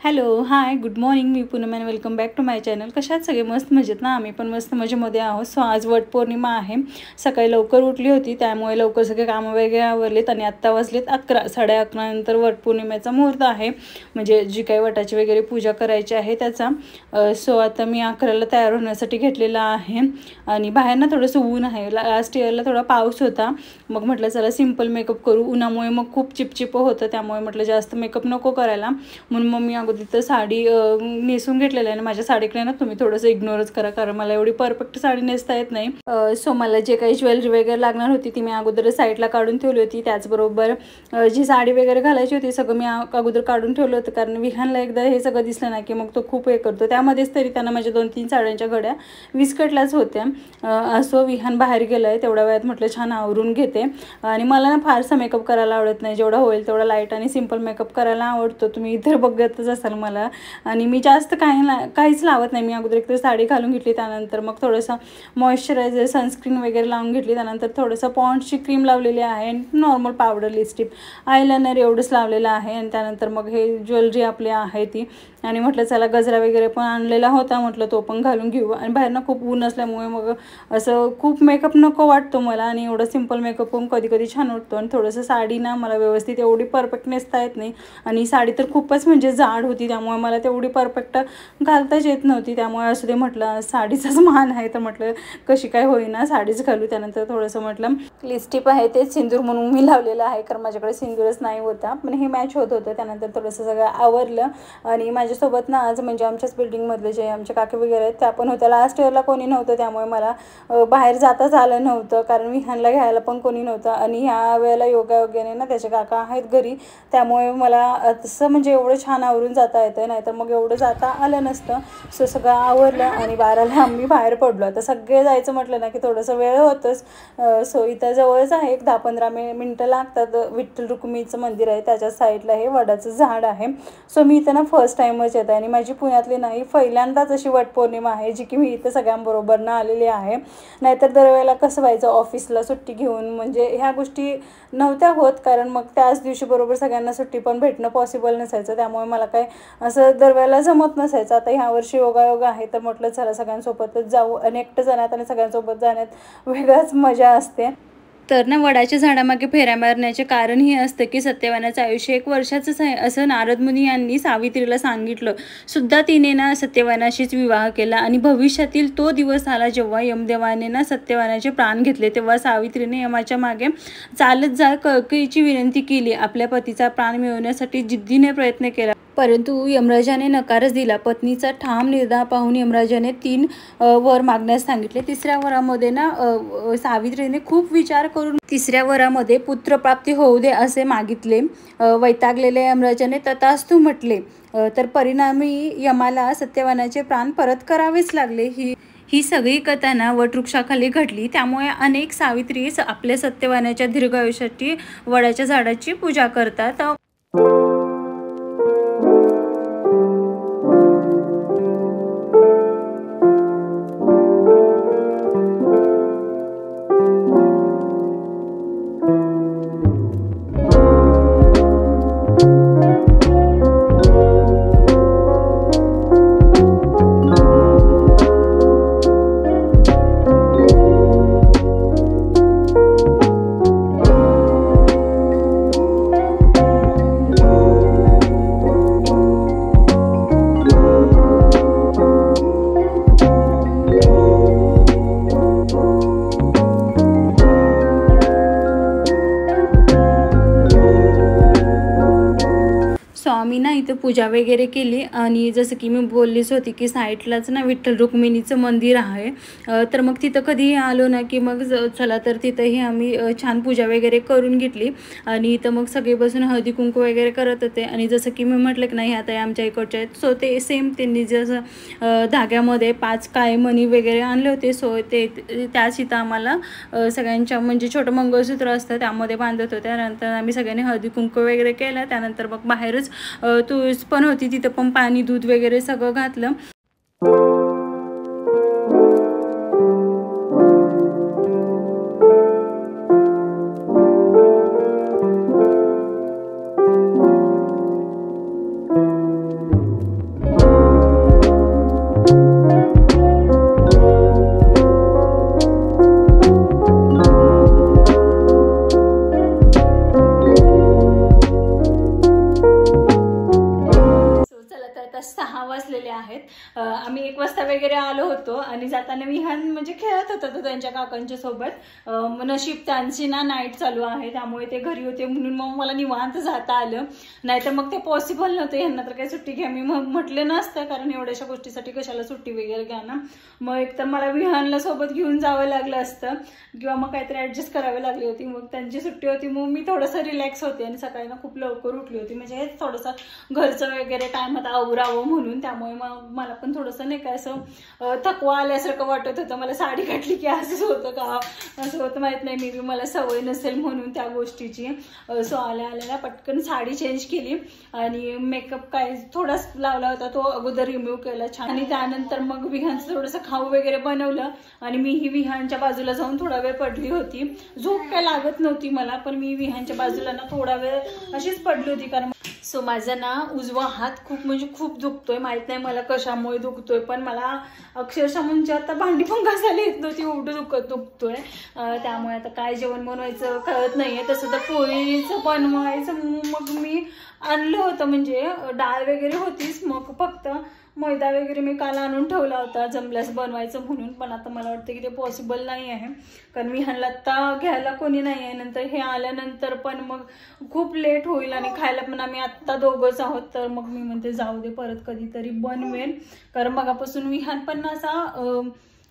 Hello, hi, good morning. मी पूनम आणि welcome back to my channel. कशात सगळे मस्त मजेत ना? आम्ही पण मस्त मजेमध्ये आहोत. सो आज वटपौर्णिमा आहे. सकाळी लवकर उठली होती, त्यामुळे लवकर सगळे कामं वगैरे आवरलेत आणि आत्ता वाजलेत 11, 11:30 नंतर वटपौर्णिमेचा मुहूर्त आहे. म्हणजे जी काही वटाची वगैरे पूजा करायची आहे त्याचा. सो आता मी 11ला तयार होण्यासाठी घेतलेला आहे आणि बाहेर ना थोडंसं ऊन आहे. लास्ट इयरला थोडा पाऊस होता. मग म्हटलं चला सिम्पल मेकअप करू. उन्हामुळे मग खूप चिपचिप होतं, त्यामुळे म्हटलं जास्त मेकअप नको करायला. म्हणून मग मी अगोदर तिथं साडी नेसून घेतलेलं आहे. आणि माझ्या साडीकडे ना तुम्ही थोडंसं इग्नोरच करा, कारण मला एवढी परफेक्ट साडी नेसता येत नाही. सो मला जे काही ज्वेलरी वगैरे लागणार होती ती मी अगोदर साईडला काढून ठेवली होती. त्याचबरोबर जी साडी वगैरे घालायची होती सगळं मी अगोदर काढून ठेवलं होतं, कारण विहानला एकदा हे सगळं दिसलं ना की मग तो खूप हे करतो. त्यामध्येच तरी त्यांना माझ्या 2-3 साड्यांच्या घड्या विस्कटल्याच होत्या. असं विहान बाहेर गेलं आहे, तेवढ्या वेळात म्हटलं छान आवरून घेते. आणि मला ना फारसा मेकअप करायला आवडत नाही, जेवढा होईल तेवढा लाईट आणि सिम्पल मेकअप करायला आवडतो. तुम्ही इतर बघतच असाल मला. आणि मी जास्त काहीच लावत नाही. मी अगोदर एकतर साडी घालून घेतली, त्यानंतर मग थोडंसं मॉइश्चरायझर सनस्क्रीन वगैरे लावून घेतली, त्यानंतर थोडंसं पॉन्ड्सची क्रीम लावलेली आहे आणि नॉर्मल पावडर, लिपस्टिक, आयलायनर एवढंच लावलेलं आहे. आणि त्यानंतर मग हे ज्वेलरी आपली आहे ती. आणि म्हटलं चला गजरा वगैरे पण आणलेला होता, म्हटलं तो पण घालून घेऊ. आणि बाहेरनं खूप ऊन असल्यामुळे मग असं खूप मेकअप नको वाटतो मला. आणि एवढं सिम्पल मेकअप पण कधी कधी छान वाटतो. आणि थोडंसं साडी ना मला व्यवस्थित एवढी परफेक्ट नेसता येत नाही. आणि साडी तर खूपच म्हणजे जाड होती, त्यामुळे मला तेवढी परफेक्ट घालताच येत नव्हती. त्यामुळे असू दे म्हटलं, साडीचाच मान आहे तर म्हटलं कशी काय होईना साडीच घालू. त्यानंतर थोडंसं म्हटलं लिपस्टिक आहे ते सिंदूर म्हणून मी लावलेलं आहे, कारण माझ्याकडे सिंदूरच नाही होता, पण हे मॅच होत होतं. त्यानंतर थोडंसं सगळं आवरलं. आणि माझ्यासोबत ना आज म्हणजे आमच्याच बिल्डिंगमधले जे आमच्या काकी वगैरे आहेत त्या पण होत्या. लास्ट इयरला कोणी नव्हतं, त्यामुळे मला बाहेर जाताच आलं नव्हतं, कारण विहानला घ्यायला पण कोणी नव्हतं. आणि ह्या वेळेला योगायोगाने ना त्याचे काका आहेत घरी, त्यामुळे मला तसं म्हणजे एवढं छान आवरून जाता येतं, नाहीतर मग एवढं जाता आलं नसतं. सो सगळं आवरलं आणि 12ला आम्ही बाहेर पडलो. आता सगळे जायचं म्हटलं ना की थोडंसं वेळ होतंच. सो इथं जवळच आहे, एक 10-15 मिनटं लागतात. विठ्ठल रुक्मिणीचं मंदिर आहे, त्याच्या साईडला हे वडाचं झाड आहे. सो मी इथं ना फर्स्ट टाईमच येत आहे आणि माझी पुण्यातली नाही पहिल्यांदाच अशी वटपौर्णिमा आहे जी की मी इथं सगळ्यांबरोबर ना आलेली आहे. नाहीतर दरवेळेला कसं व्हायचं, ऑफिसला सुट्टी घेऊन म्हणजे ह्या गोष्टी नव्हत्या होत, कारण मग त्याच दिवशी बरोबर सगळ्यांना सुट्टी पण भेटणं पॉसिबल नसायचं. त्यामुळे मला काय असं दरवेळेला जमत नसायचं. आता ह्या वर्षी योगायोग आहे तर म्हटलं चला सगळ्यांसोबतच जाऊ. आणि एकटं जाण्यात आणि सगळ्यांसोबत जाण्यात वेगळाच मजा असते. तर ना वडाच्या झाडामागे फेऱ्या मारण्याचे कारण हे असतं की सत्यवानाचं आयुष्य 1 वर्षाचंच आहे असं नारद मुनी यांनी सावित्रीला सांगितलं सुद्धा. तिने ना सत्यवानाशीच विवाह केला आणि भविष्यातील तो दिवस आला जेव्हा यमदेवाने ना सत्यवानाचे प्राण घेतले. तेव्हा सावित्रीने यमाच्या मागे चालत जा कैकेयीची विनंती केली. आपल्या पतीचा प्राण मिळवण्यासाठी जिद्दीने प्रयत्न केला, परंतु यमराजाने नकारच दिला. पत्नीचा ठाम निर्धार पाहून यमराजाने 3 वर मागण्यास सांगितले. 3ऱ्या वरामध्ये ना सावित्रीने खूप विचार करून 3ऱ्या वरामध्ये पुत्रप्राप्ती होऊ दे असे मागितले. वैतागलेल्या यमराजाने तथास्तु म्हटले. तर परिणामी यमाला सत्यवानाचे प्राण परत करावेच लागले. ही सगळी कथा ना वटवृक्षाखाली घडली. त्यामुळे अनेक सावित्री आपल्या सत्यवानाच्या दीर्घायुष्यासाठी वडाच्या झाडाची पूजा करतात. आम्ही ना इथं पूजा वगैरे केली. आणि जसं की मी बोललीच होती की साईडलाच ना विठ्ठल रुक्मिणीचं मंदिर आहे. तर मग तिथं कधीही आलो ना की मग चला तर तिथंही आम्ही छान पूजा वगैरे करून घेतली. आणि इथं मग सगळे बसून हळदी कुंकू वगैरे करत होते. आणि जसं की मी म्हटलं की नाही आता आमच्या इकडच्या आहेत, सो ते सेम त्यांनी जसं धाग्यामध्ये 5 काळे मणी वगैरे आणले होते. सो ते त्याच इथं आम्हाला सगळ्यांच्या म्हणजे छोटं मंगळसूत्र असतं त्यामध्ये बांधत होत्या. त्यानंतर आम्ही सगळ्यांनी हळदी कुंकू वगैरे केलं. त्यानंतर मग बाहेरच तुळस पण होती, तिथं पण पाणी दूध वगैरे सगळं घातलं. 6 वाजलेले आहेत. आम्ही 1 वाजता वगैरे आलो होतो आणि जाताना विहान म्हणजे खेळत होता तो त्यांच्या काकांच्या सोबत. नशीब त्यांची ना नाईट चालू आहे त्यामुळे ते घरी होते म्हणून मग मला निवांत जाता आलं, नाहीतर मग ते पॉसिबल नव्हतं. यांना तर काही सुट्टी घ्या मी मग म्हटले नसतं, कारण एवढ्याशा गोष्टीसाठी कशाला सुट्टी वगैरे घ्या ना. मग एक तर मला विहानला सोबत घेऊन जावं लागलं असतं किंवा मग काहीतरी ऍडजस्ट करावी लागली होती. मग त्यांची सुट्टी होती मग मी थोडंसं रिलॅक्स होते आणि सकाळी ना खूप लवकर उठली होती, म्हणजे हेच थोडंसं घरचं वगैरे टायमात आवरावं म्हणून. त्यामुळे मग मला पण थोडंसं नाही काय असं थकवा आल्यासारखं वाटत होतं. मला साडी घातली की असंच होतं का, असं होतं माहित नाही, मे बी मला सवय नसेल म्हणून त्या गोष्टीची. सो आल्या पटकन साडी चेंज केली आणि मेकअप काय थोडाच लावला होता तो अगोदर रिमूव्ह केला छान. आणि त्यानंतर मग विहानचं थोडंसं खाऊ वगैरे बनवलं आणि मी ही विहानच्या बाजूला जाऊन थोडा वेळ पडली होती. झोप काय लागत नव्हती मला, पण मी विहानच्या बाजूला ना थोडा वेळ अशीच पडली होती. कारण सो माझा ना उजवा हात खूप म्हणजे खूप दुखतोय, माहित नाही मला कशामुळे दुखतोय, पण मला अक्षरशः म्हणजे आता भांडी पण घासायला येत नव्हती, एवढं दुखतोय. त्यामुळे आता काय जेवण बनवायचं कळत नाहीये. तसं तर पोळीचं बनवायचं मग मी आणलं होतं, म्हणजे डाळ वगैरे होतीच, मग फक्त मैदा वगैरे मी काल आणून ठेवला होता जमल्यास बनवायचं म्हणून. पण आता मला वाटतं की ते पॉसिबल नाही आहे, कारण विहानला आता घ्यायला कोणी नाही आहे. नंतर हे आल्यानंतर पण मग खूप लेट होईल आणि खायला पण आम्ही आत्ता दोघंच आहोत. तर मग मी म्हणते जाऊ दे, परत कधीतरी बनवेन. कारण मगापासून विहान पण असा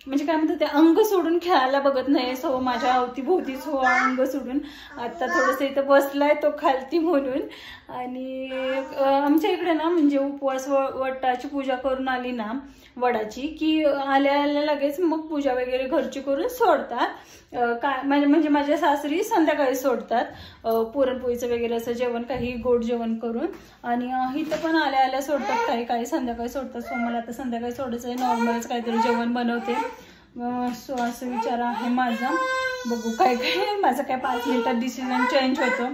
म्हणजे काय म्हणतात ते अंग सोडून खेळायला बघत नाही. सो माझ्या अवतीभोवतीच हो अंग सोडून आता थोडंसं इथं बसलाय तो खालती म्हणून. आणि आमच्या इकडे ना म्हणजे उपवास वटाची पूजा करून आली ना वडाची की आल्या लगेच मग पूजा वगैरे घरची करून सोडतात. काय म्हणजे माझ्या सासरी संध्याकाळी सोडतात पुरणपोळीचं वगैरे असं जेवण, काही गोड जेवण करून. आणि इथं पण आल्या सोडतात, काही संध्याकाळी सोडतात. सो मला आता संध्याकाळी सोडायचं आहे, नॉर्मलच काहीतरी जेवण बनवते. सो असं विचार आहे माझा, बघू काय माझं काय 5 मिनिटात डिसिजन चेंज होतो.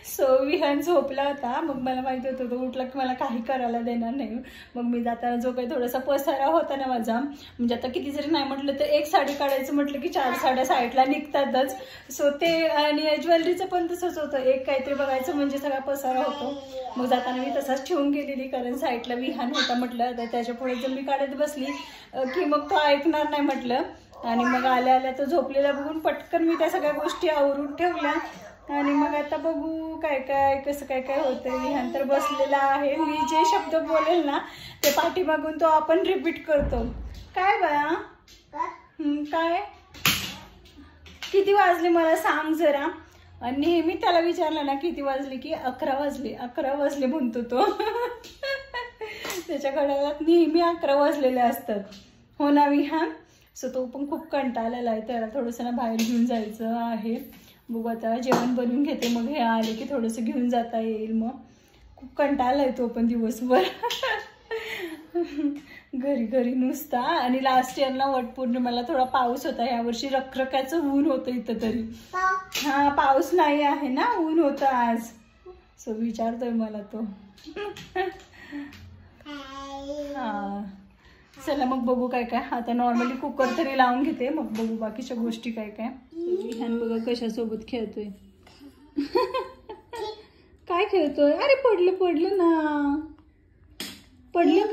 सो विहान झोपला होता, मग मला माहिती होतं तो उठला की मला काही करायला देणार नाही. मग मी जाताना जो काही थोडासा पसारा होता ना माझा, म्हणजे आता किती जरी नाही म्हटलं तर एक साडी काढायचं म्हटलं की 4 साड्या साईडला निघतातच. सो ते आणि ज्वेलरीचं पण तसंच होतं, एक काहीतरी बघायचं म्हणजे सगळा पसारा होतो. मग जाताना मी तसाच ठेवून गेलेली, कारण साईडला विहान होता म्हटलं, तर त्याच्या पुढे जर मी काढत बसली की मग तो ऐकणार नाही म्हटलं. आणि मग आल्या तो झोपलेला बघून पटकन मी त्या सगळ्या गोष्टी आवरून ठेवल्या. आणि मग आता बघू काय कसं काय होतंय. विहान तर बसलेला आहे, मी जे शब्द बोलेल ना ते पाठीमागून तो आपण रिपीट करतो. काय बाळा, काय किती वाजले मला सांग जरा. आणि नेहमी त्याला विचारलं ना किती वाजले की 11 वाजले म्हणतो तो. त्याच्या घड्याळात नेहमी 11 वाजलेले असतात, हो ना विहान. सो तो पण खूप कंटाळलेला आहे, त्याला थोडंसं ना बाहेर घेऊन जायचं आहे. बघू आता जेवण बनवून घेते, मग हे आले की थोडंसं घेऊन जाता येईल. मग खूप कंटाळा आहे तो पण दिवसभर घरी नुसता. आणि लास्ट इयरला वटपौर्णिमेला थोडा पाऊस होता, यावर्षी रखरख्याचं ऊन होतं इथं तरी. हा पाऊस नाही आहे ना, ऊन होतं आज. सो विचारतोय मला तो. हा चला मग बघू काय आता नॉर्मली कुकर तरी लावून घेते, मग बघू बाकीच्या गोष्टी काय. विहान बघा कशासोबत खेळतोय. काय खेळतोय, अरे पडलं ना, पडलं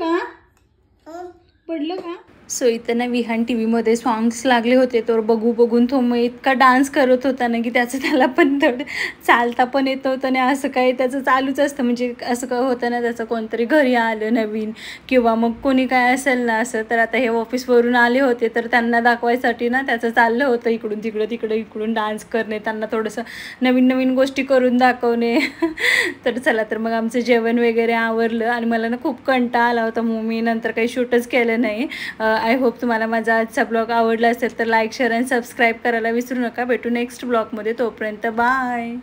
का. सो इथं ना विहान टीव्हीमध्ये सॉंग्स लागले होते, तर बघून तो मग इतका डान्स करत होता ना की त्याला पण थोडं चालता पण येत होतं आणि असं काही त्याचं चालूच असतं. म्हणजे असं काय होतं ना, त्याचं कोणतरी घरी आलं नवीन किंवा मग कोणी काय असेल ना असं, तर आता हे ऑफिसवरून आले होते तर त्यांना दाखवायसाठी ना त्याचं चाललं होतं इकडून तिकडं डान्स करणे, त्यांना थोडंसं नवीन गोष्टी करून दाखवणे. तर चला, तर मग आमचं जेवण वगैरे आवरलं आणि मला ना खूप कंटाळा आला होता, मग मी नंतर काही शूटच केलं नाही. आय होप तुम्हाला माझा आजचा ब्लॉग आवडला असेल तर लाईक, शेअर आणि सबस्क्राईब करायला विसरू नका. भेटू नेक्स्ट ब्लॉगमध्ये, तोपर्यंत बाय.